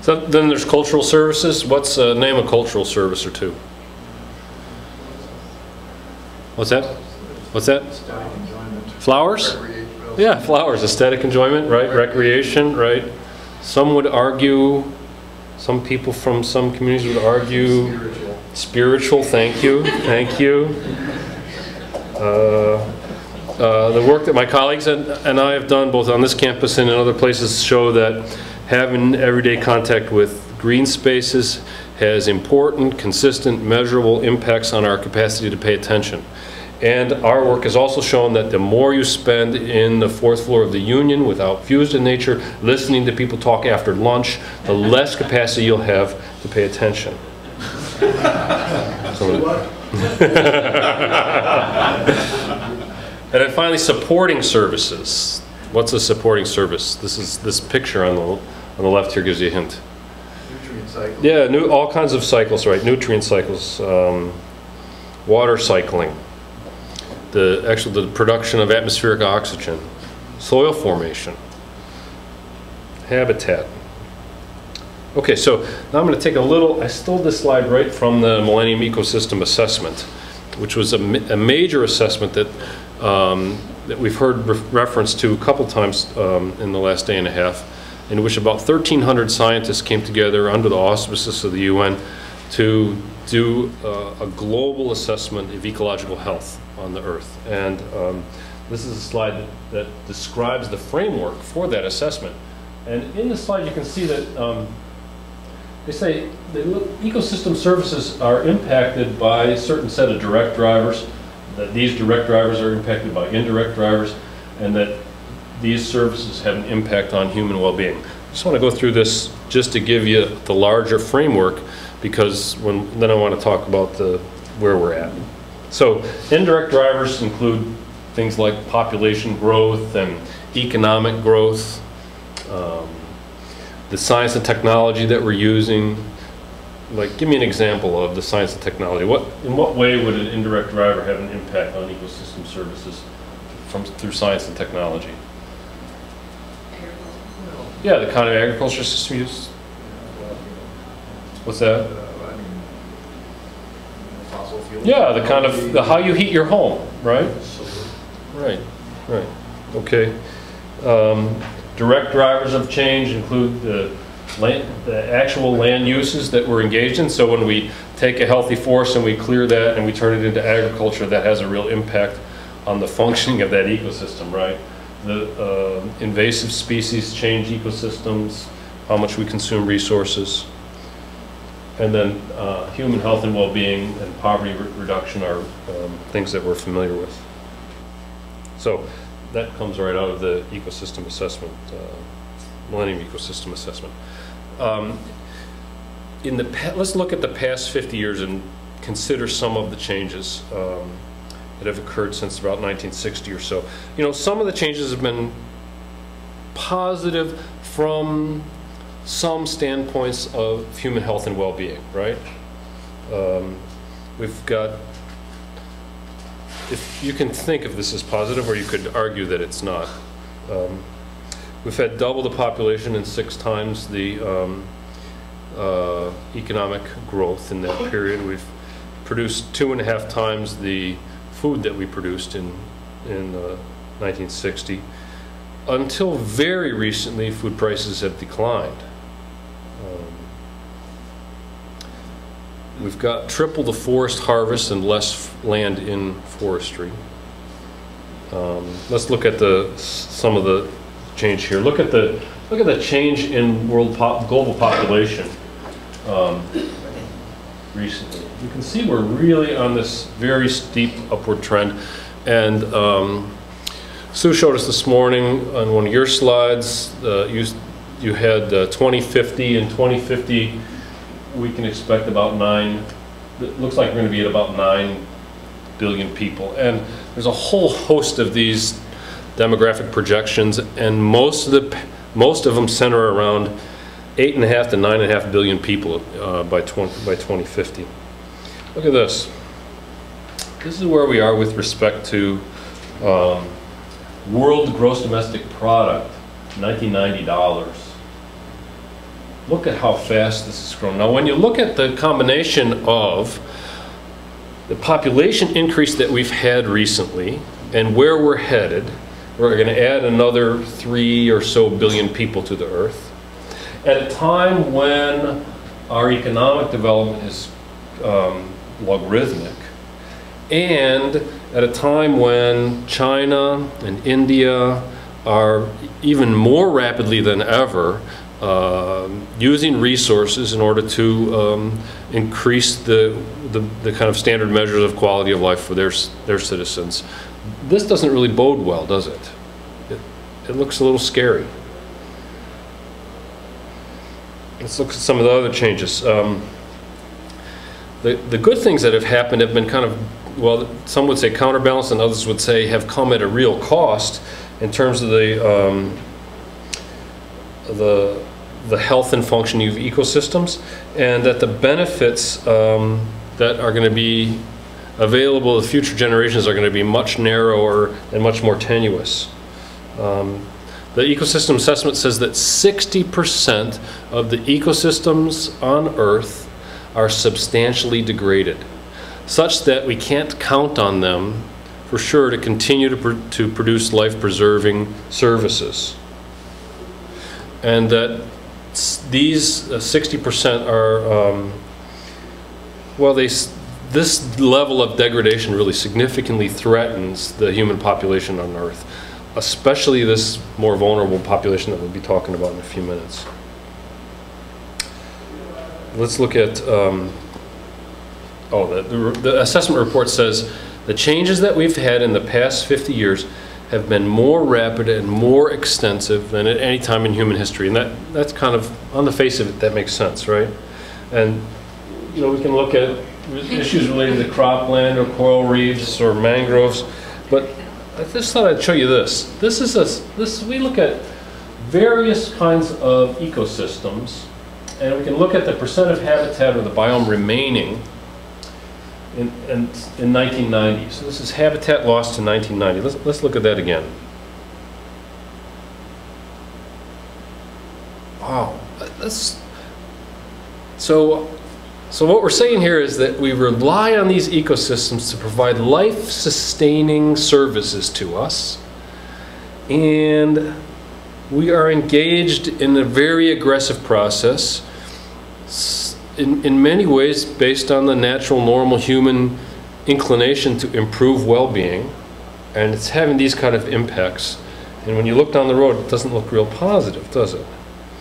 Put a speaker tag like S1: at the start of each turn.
S1: So then there's cultural services. What's name a cultural service or two? What's that? What's that?
S2: Aesthetic enjoyment.
S1: Flowers? Yeah, flowers. Aesthetic enjoyment, right? Recreation, right? Some would argue, some people from some communities would argue, spiritual. Thank you, thank you. The work that my colleagues and I have done, both on this campus and in other places, show that having everyday contact with green spaces has important, consistent, measurable impacts on our capacity to pay attention. And our work has also shown that the more you spend in the fourth floor of the Union without views to nature, listening to people talk after lunch, the less capacity you'll have to pay attention. And then finally, supporting services. What's a supporting service? This picture on the left here gives you a hint.
S2: Nutrient cycle.
S1: Yeah, all kinds of cycles, right? Nutrient cycles, water cycling, the production of atmospheric oxygen, soil formation, habitat. Okay, so now I'm going to take I stole this slide right from the Millennium Ecosystem Assessment, which was a major assessment that we've heard reference to a couple times in the last day and a half, in which about 1,300 scientists came together under the auspices of the UN to do a global assessment of ecological health on the Earth. And this is a slide that describes the framework for that assessment. And in the slide you can see that they say that ecosystem services are impacted by a certain set of direct drivers, that these direct drivers are impacted by indirect drivers, and that these services have an impact on human well-being. I just want to go through this just to give you the larger framework, because then I want to talk about where we're at. So indirect drivers include things like population growth and economic growth, the science and technology that we're using. Like, give me an example of the science and technology. In what way would an indirect driver have an impact on ecosystem services through science and technology? Yeah, the kind of agriculture system use. What's that?
S2: Fossil fuel.
S1: Yeah, the kind of how you heat your home, right? Right. Okay. Direct drivers of change include the actual land uses that we're engaged in. So when we take a healthy forest and we clear that and we turn it into agriculture, that has a real impact on the functioning of that ecosystem, right? The invasive species change ecosystems, how much we consume resources. And then human health and well-being and poverty reduction are things that we're familiar with. So that comes right out of the ecosystem assessment, Millennium Ecosystem Assessment. Let's look at the past 50 years and consider some of the changes that have occurred since about 1960 or so. You know, some of the changes have been positive from some standpoints of human health and well-being, right? We've got, if you can think if this is positive, or you could argue that it's not. We've had double the population and 6 times the economic growth in that period. We've produced 2.5 times the food that we produced in 1960. Until very recently, food prices have declined. We've got triple the forest harvest and less land in forestry. Let's look at some of the change here. Look at the change in global population recently. You can see we're really on this very steep upward trend. And Sue showed us this morning on one of your slides. You had 2050. In 2050, we can expect about it looks like we're going to be at about 9 billion people. And there's a whole host of these demographic projections, and most of them center around 8.5 to 9.5 billion people by 2050. Look at this. This is where we are with respect to world gross domestic product, $1990. look at how fast this has grown. Now, when you look at the combination of the population increase that we've had recently and where we're headed, we're going to add another 3 or so billion people to the Earth at a time when our economic development is logarithmic, and at a time when China and India are even more rapidly than ever using resources in order to increase the kind of standard measures of quality of life for their citizens. This doesn't really bode well, does it? It looks a little scary. Let's look at some of the other changes. The good things that have happened have been kind of, well, some would say counterbalanced, and others would say have come at a real cost in terms of the health and functioning of ecosystems, and that the benefits that are going to be available to future generations are going to be much narrower and much more tenuous. The ecosystem assessment says that 60% of the ecosystems on Earth are substantially degraded, such that we can't count on them for sure to continue to produce life-preserving services. And that these 60% are, well, this level of degradation really significantly threatens the human population on Earth, especially this more vulnerable population that we'll be talking about in a few minutes. Let's look at, the assessment report says the changes that we've had in the past 50 years have been more rapid and more extensive than at any time in human history. And that's kind of, on the face of it, that makes sense, right? And, you know, we can look at issues related to cropland or coral reefs or mangroves, but I just thought I'd show you this. We look at various kinds of ecosystems, and we can look at the percent of habitat or the biome remaining in 1990. So this is habitat loss to 1990. Let's look at that again. Wow. So what we're saying here is that we rely on these ecosystems to provide life-sustaining services to us, and we are engaged in a very aggressive process, in many ways based on the natural, normal human inclination to improve well-being, and it's having these kind of impacts. And when you look down the road, it doesn't look real positive, does it?